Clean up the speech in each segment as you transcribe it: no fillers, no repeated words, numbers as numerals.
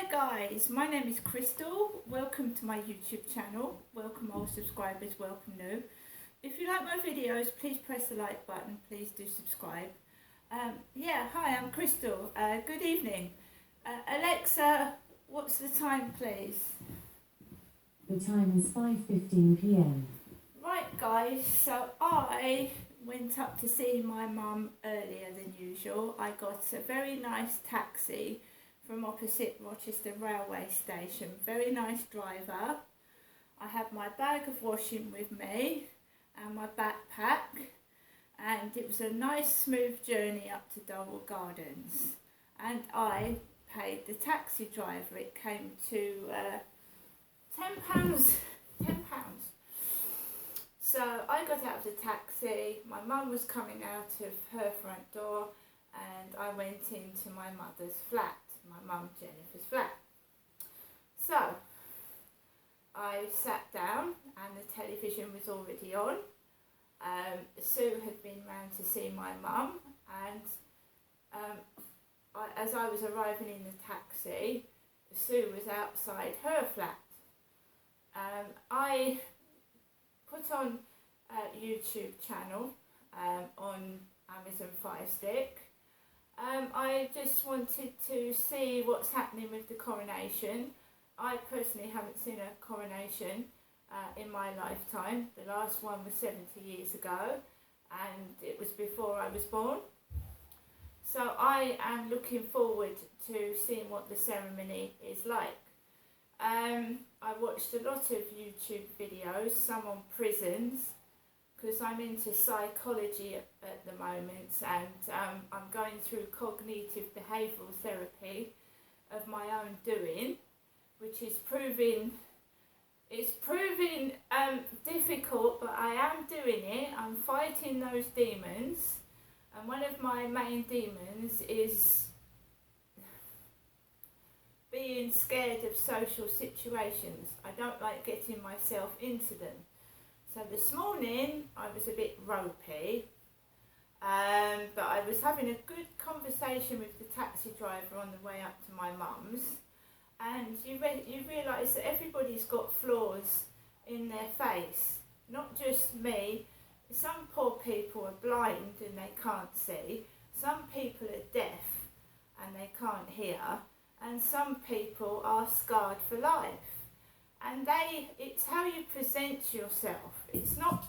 guys, my name is Crystal. Welcome to my YouTube channel. Welcome old subscribers, welcome new. If you like my videos, please press the like button. Please do subscribe. Hi, I'm Crystal. Good evening. Alexa, what's the time, please? The time is 5:15 p.m. Right, guys, so I went up to see my mum earlier than usual. I got a very nice taxi from opposite Rochester railway station. Very nice driver. I had my bag of washing with me and my backpack, and it was a nice smooth journey up to Durwell Gardens, and I paid the taxi driver. It came to £10. So I got out of the taxi, my mum was coming out of her front door, and I went into my mother's flat, my mum Jennifer's flat. So I sat down and the television was already on. Sue had been round to see my mum, and as I was arriving in the taxi, Sue was outside her flat. I put on a YouTube channel on Amazon Fire Stick. I just wanted to see what's happening with the coronation. I personally haven't seen a coronation in my lifetime. The last one was 70 years ago, and it was before I was born. So I am looking forward to seeing what the ceremony is like. I watched a lot of YouTube videos, some on prisons, because I'm into psychology at the moment, and I'm going through cognitive behavioural therapy of my own doing, which is proving difficult, but I am doing it. I'm fighting those demons, and one of my main demons is being scared of social situations. I don't like getting myself into them. So this morning I was a bit ropey, but I was having a good conversation with the taxi driver on the way up to my mum's, and you realise that everybody's got flaws in their face, not just me. Some poor people are blind and they can't see, some people are deaf and they can't hear, and some people are scarred for life. And it's how you present yourself. It's not,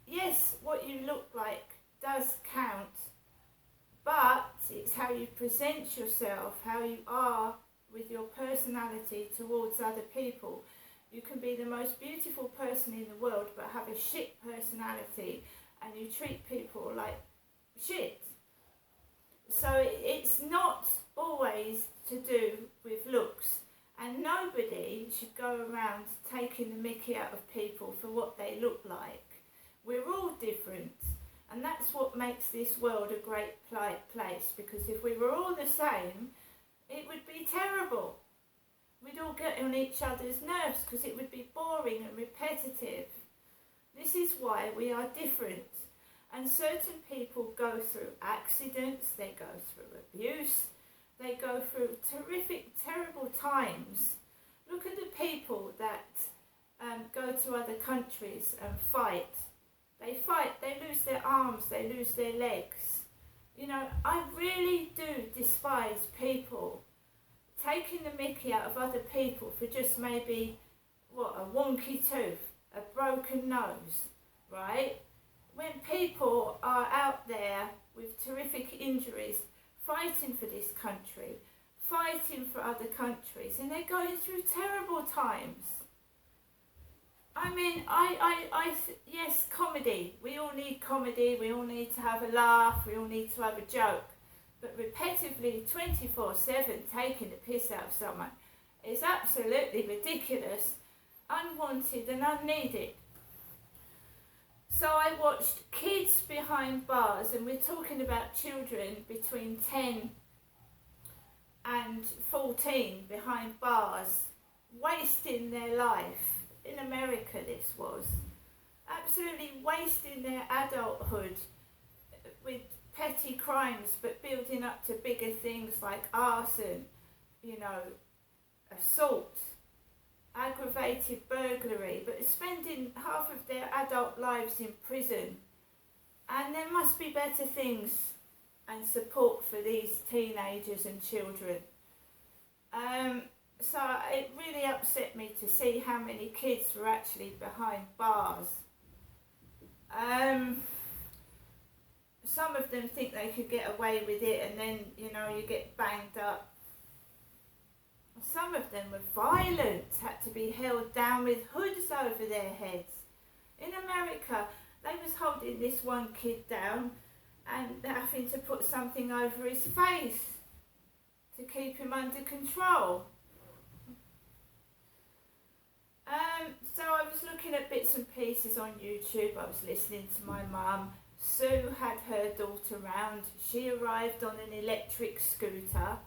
yes, what you look like does count, but it's how you present yourself, how you are with your personality towards other people. You can be the most beautiful person in the world but have a shit personality, and you treat people like shit. So it's not always to do with looks, and nobody should go around taking the mickey out of people for what they look like. We're all different, and that's what makes this world a great place, because if we were all the same, it would be terrible. We'd all get on each other's nerves because it would be boring and repetitive. This is why we are different. And certain people go through accidents, they go through abuse, they go through terrific, terrible times. Look at the people that go to other countries and fight. They fight, they lose their arms, they lose their legs. You know, I really do despise people taking the mickey out of other people for just maybe, a wonky tooth, a broken nose, right? When people are out there with terrific injuries, fighting for this country, fighting for other countries, and they're going through terrible times. I mean, yes, comedy. We all need comedy, we all need to have a laugh, we all need to have a joke. But repetitively, 24/7, taking the piss out of someone is absolutely ridiculous, unwanted and unneeded. So I watched kids behind bars, and we're talking about children between 10 and 14 behind bars, wasting their life. In America this was. Absolutely wasting their adulthood with petty crimes, but building up to bigger things like arson, assault, aggravated burglary, but spending half of their adult lives in prison. And there must be better things and support for these teenagers and children. So it really upset me to see how many kids were actually behind bars. Some of them think they could get away with it, and then, you get banged up. Some of them were violent, had to be held down with hoods over their heads. In America, they was holding this one kid down and having to put something over his face to keep him under control. So I was looking at bits and pieces on YouTube. I was listening to my mum. Sue had her daughter round. She arrived on an electric scooter.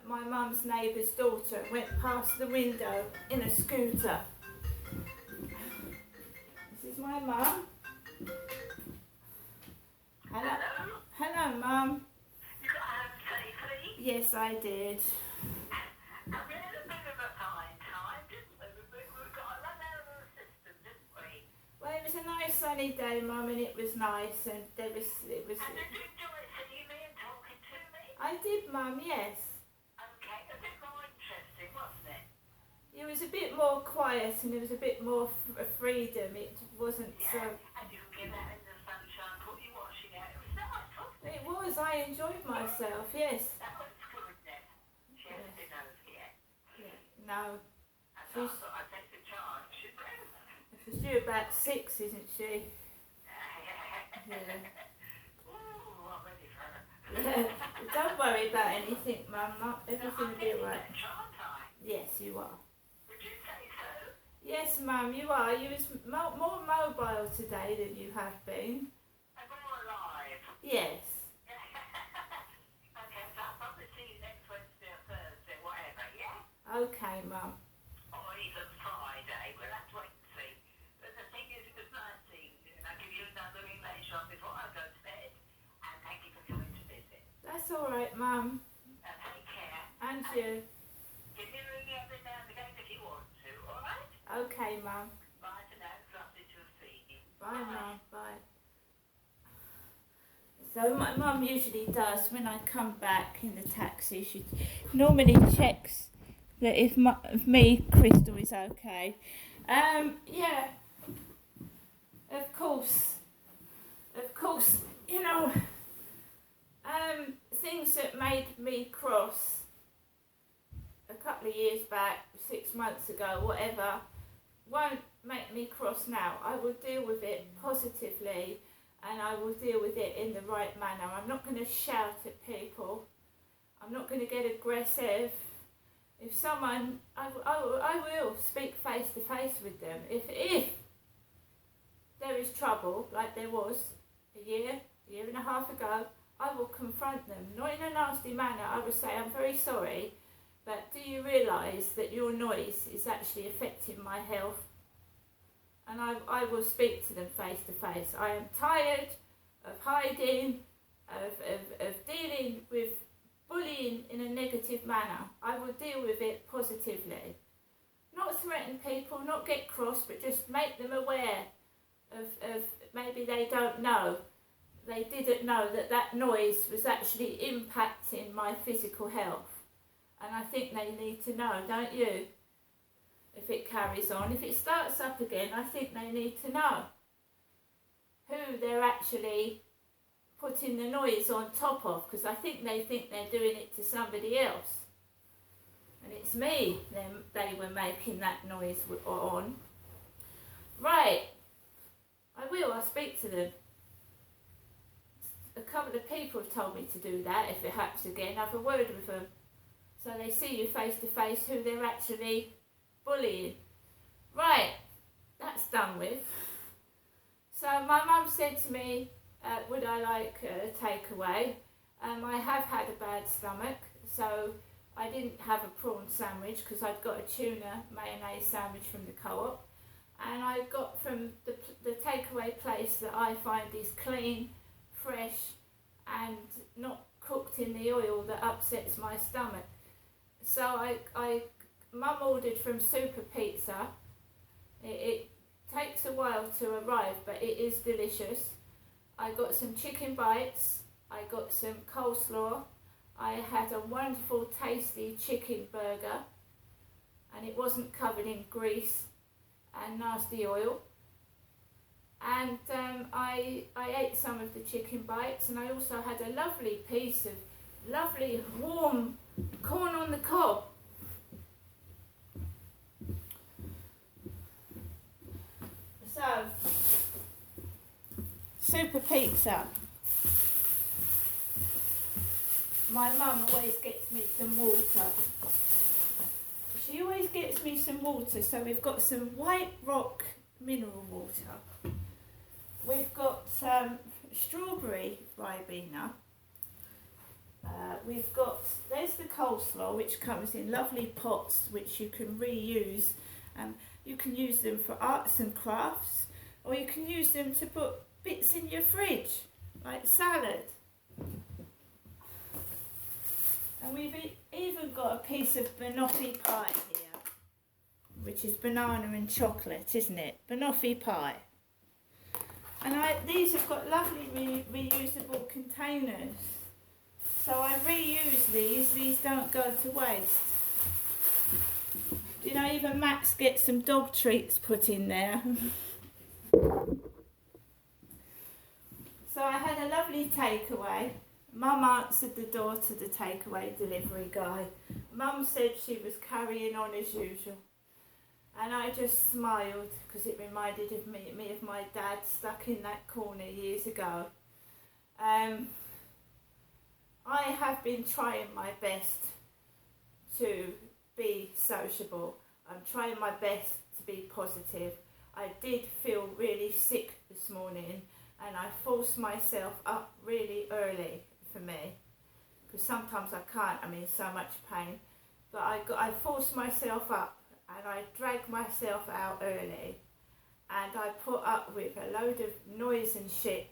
My mum's neighbour's daughter went past the window in a scooter. This is my mum. Hello. Hello, Mum. You got home safely? Yes, I did. And we had a bit of a fine time, didn't we? We got a run out of the system, didn't we? Well, it was a nice sunny day, Mum, and it was nice, and it was. And did you enjoy seeing me and talking to me? I did, Mum. Yes. Okay, a bit more interesting, wasn't it? It was a bit more quiet, and there was a bit more freedom. It wasn't so. And you could get out in the sunshine, put your washing out. It was nice, wasn't it? It was. I enjoyed myself. Yes. That was goodness. She hasn't been over yet. Yeah. No. And I She's. thought I'd take the chance, you know? She's due about 6, isn't she? Yeah. Ooh, I'm ready for her. Yeah. Don't worry about anything, Mum. Everything will be alright. Aren't I? Yes, you are. Would you say so? Yes, Mum, you are. You was more mobile today than you have been. I'm more alive. Yes. Okay, so I'll probably see you next Wednesday or Thursday, whatever, yeah? Okay, Mum. Or even Friday, we'll have to wait and see. But the thing is, it was nice seeing you, and I'll give you another ring later on before I go to bed. And thank you for coming to visit. That's all right, Mum. And take care. And you. Give me a ring every now and again if you want to, alright? Okay, Mum. Bye for now, it's lovely to have seen you. Bye, Mum. Bye. So my mum usually does when I come back in the taxi. She normally checks that if me, Crystal, is okay. Yeah. Of course, things that made me cross a couple of years back, 6 months ago, whatever, won't make me cross now. I will deal with it positively, and I will deal with it in the right manner. I'm not going to shout at people. I'm not going to get aggressive. If someone, I will speak face to face with them. If there is trouble, like there was a year and a half ago, I will confront them. Not in a nasty manner. I will say, I'm very sorry, but do you realise that your noise is actually affecting my health? And I will speak to them face to face. I am tired of hiding, of dealing with bullying in a negative manner. I will deal with it positively. Not threaten people, not get cross, but just make them aware of maybe they don't know. They didn't know that noise was actually impacting my physical health. And I think they need to know, don't you? If it carries on, if it starts up again, I think they need to know who they're actually putting the noise on top of, because I think they're doing it to somebody else. And it's me they were making that noise on. Right, I'll speak to them. A couple of people have told me to do that. If it happens again, have a word with them. So they see you face to face who they're actually bullying. Right, that's done with. So my mum said to me, would I like a takeaway? I have had a bad stomach, so I didn't have a prawn sandwich because I'd got a tuna mayonnaise sandwich from the co-op. And I got from the takeaway place that I find is clean, fresh, and not cooked in the oil that upsets my stomach. So I Mum ordered from Super Pizza. It takes a while to arrive, but it is delicious. I got some chicken bites, I got some coleslaw, I had a wonderful tasty chicken burger, and it wasn't covered in grease and nasty oil. And I ate some of the chicken bites, and I also had a lovely piece of lovely warm corn on the cob. So, Super Pizza. My mum always gets me some water. She always gets me some water, so we've got some White Rock mineral water. We've got strawberry Ribena. There's the coleslaw, which comes in lovely pots, which you can reuse. You can use them for arts and crafts, or you can use them to put bits in your fridge, like salad. And we've even got a piece of banoffee pie here, which is banana and chocolate, isn't it? Banoffee pie. And these have got lovely reusable containers. So I reuse these don't go to waste. You know, even Max gets some dog treats put in there. So I had a lovely takeaway. Mum answered the door to the takeaway delivery guy. Mum said she was carrying on as usual. And I just smiled because it reminded me of my dad stuck in that corner years ago. I have been trying my best to be sociable. I'm trying my best to be positive. I did feel really sick this morning, and I forced myself up really early for me, because sometimes I can't, I'm in so much pain. But I forced myself up, and I dragged myself out early, and I put up with a load of noise and shit.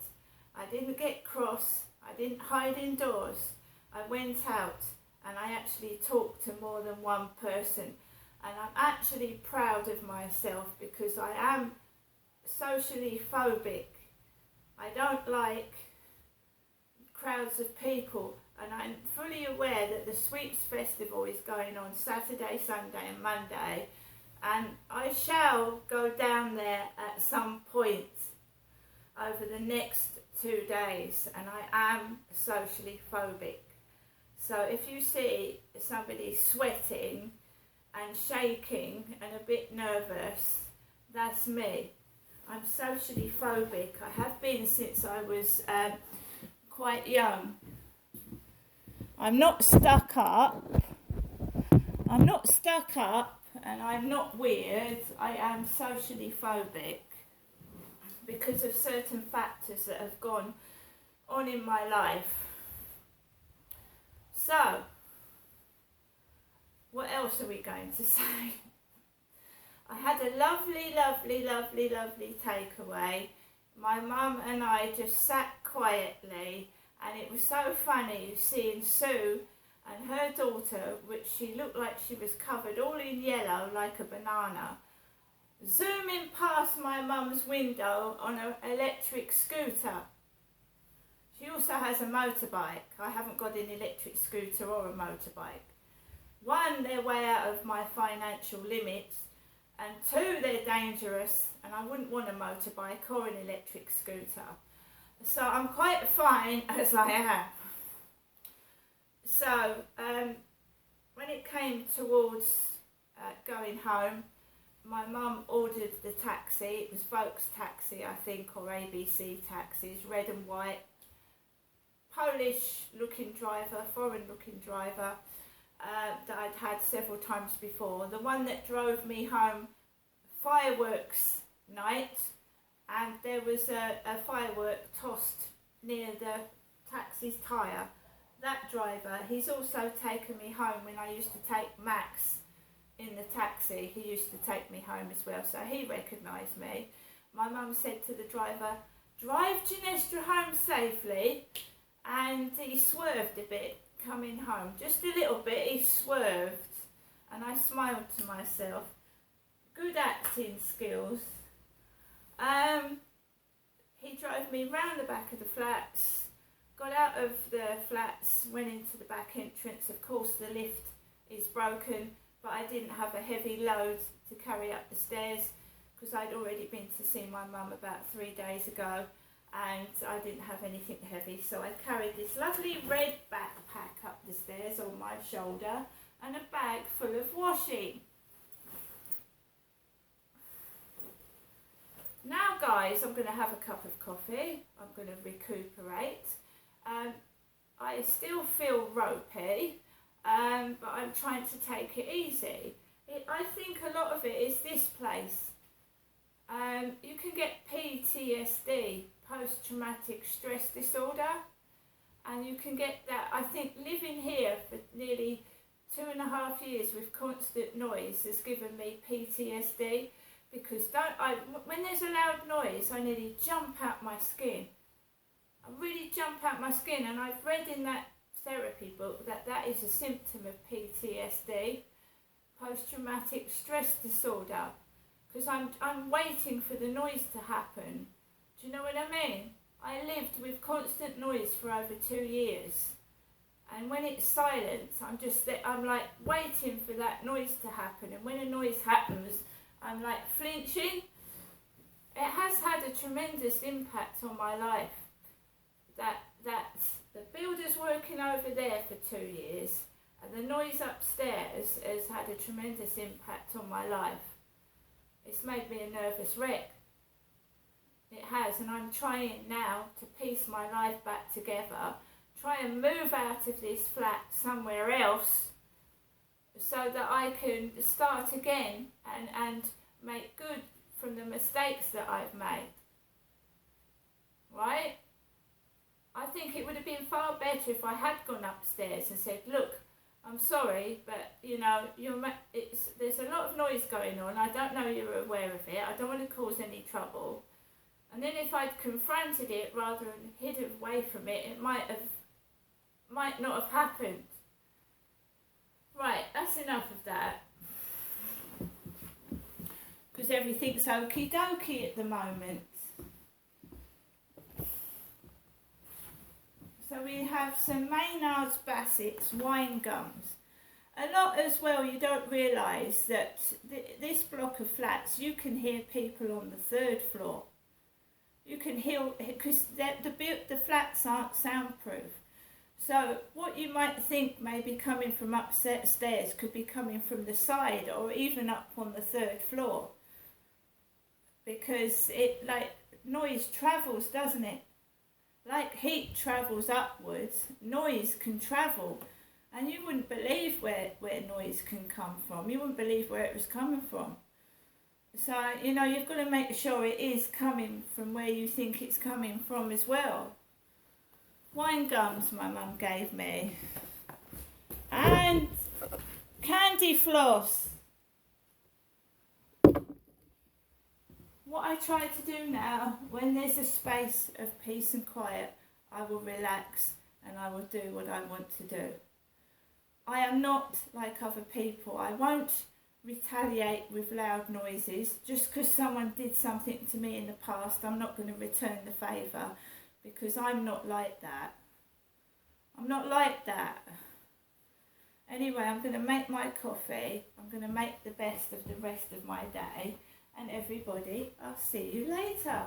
I didn't get cross, I didn't hide indoors. I went out and I actually talked to more than one person, and I'm actually proud of myself because I am socially phobic. I don't like crowds of people, and I'm fully aware that the Sweeps Festival is going on Saturday, Sunday and Monday, and I shall go down there at some point over the next 2 days, and I am socially phobic. So if you see somebody sweating and shaking and a bit nervous, that's me. I'm socially phobic. I have been since I was quite young. I'm not stuck up. And I'm not weird. I am socially phobic because of certain factors that have gone on in my life. So, what else are we going to say? I had a lovely takeaway. My mum and I just sat quietly, and it was so funny seeing Sue and her daughter, which she looked like she was covered all in yellow like a banana, zooming past my mum's window on an electric scooter. She also has a motorbike. I haven't got an electric scooter or a motorbike. One, they're way out of my financial limits, and two, they're dangerous, and I wouldn't want a motorbike or an electric scooter. So I'm quite fine as I am. So when it came towards going home, my mum ordered the taxi. It was Volks Taxi, I think, or ABC taxis, red and white. Polish looking driver, foreign looking driver that I'd had several times before. The one that drove me home fireworks night, and there was a firework tossed near the taxi's tyre. That driver, he's also taken me home when I used to take Max in the taxi. He used to take me home as well, so he recognised me. My mum said to the driver, "Drive Ginestra home safely," and he swerved a bit coming home, just a little bit. He swerved, and I smiled to myself. Good acting skills. He drove me round the back of the flats, got out of the flats, went into the back entrance. Of course the lift is broken, but I didn't have a heavy load to carry up the stairs because I'd already been to see my mum about 3 days ago and I didn't have anything heavy. So I carried this lovely red backpack up the stairs on my shoulder and a bag full of washing. Now guys, I'm going to have a cup of coffee. I'm going to recuperate. I still feel ropey, but I'm trying to take it easy. I think a lot of it is this place. You can get PTSD, post-traumatic stress disorder, and you can get that. I think living here for nearly 2.5 years with constant noise has given me PTSD. Because when there's a loud noise, I nearly jump out my skin. I really jump out my skin, and I've read in that therapy book that is a symptom of PTSD, post-traumatic stress disorder. Because I'm waiting for the noise to happen. Do you know what I mean? I lived with constant noise for over 2 years, and when it's silent, I'm like waiting for that noise to happen. And when a noise happens, I'm like flinching. It has had a tremendous impact on my life. That the builder's working over there for 2 years and the noise upstairs has had a tremendous impact on my life. It's made me a nervous wreck. It has, and I'm trying now to piece my life back together, try and move out of this flat somewhere else, so that I can start again and make good from the mistakes that I've made. Right? I think it would have been far better if I had gone upstairs and said, look, I'm sorry, but you know, there's a lot of noise going on. I don't know you're aware of it. I don't want to cause any trouble. And then if I'd confronted it rather than hid away from it, it might not have happened. Right, that's enough of that. Because everything's okie dokie at the moment. So we have some Maynard's Bassett's wine gums. A lot as well, you don't realise that this block of flats, you can hear people on the 3rd floor. You can hear, because the flats aren't soundproof. So what you might think may be coming from upstairs could be coming from the side or even up on the 3rd floor. Because noise travels, doesn't it? Like heat travels upwards, noise can travel. And you wouldn't believe where noise can come from. You wouldn't believe where it was coming from. So, you know, you've got to make sure it is coming from where you think it's coming from as well. Wine gums my mum gave me. And candy floss. What I try to do now, when there's a space of peace and quiet, I will relax and I will do what I want to do. I am not like other people. I won't retaliate with loud noises. Just because someone did something to me in the past, I'm not going to return the favour, because I'm not like that. I'm not like that. Anyway, I'm going to make my coffee. I'm going to make the best of the rest of my day. And everybody, I'll see you later.